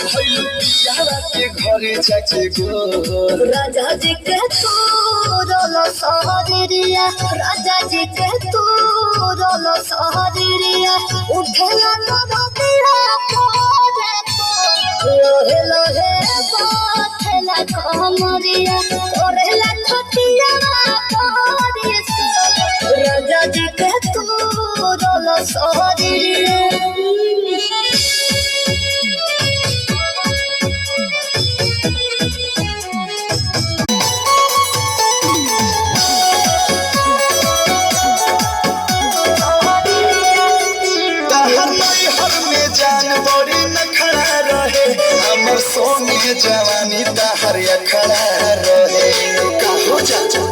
भइलु पियावा के घरे जाके गो राजा जी के तू रोलो सहरिया राजा जी के तू रोलो सहरिया उठेला ना दिया पोरे लोहे लोहे बाथेला कमरिया ओरेला खटिया तोरी राजा जी के तू रोलो सहरिया बड़ी नखरा रहे हमर सोनी जवानी तहर अखड़ा रहे कहो चाचा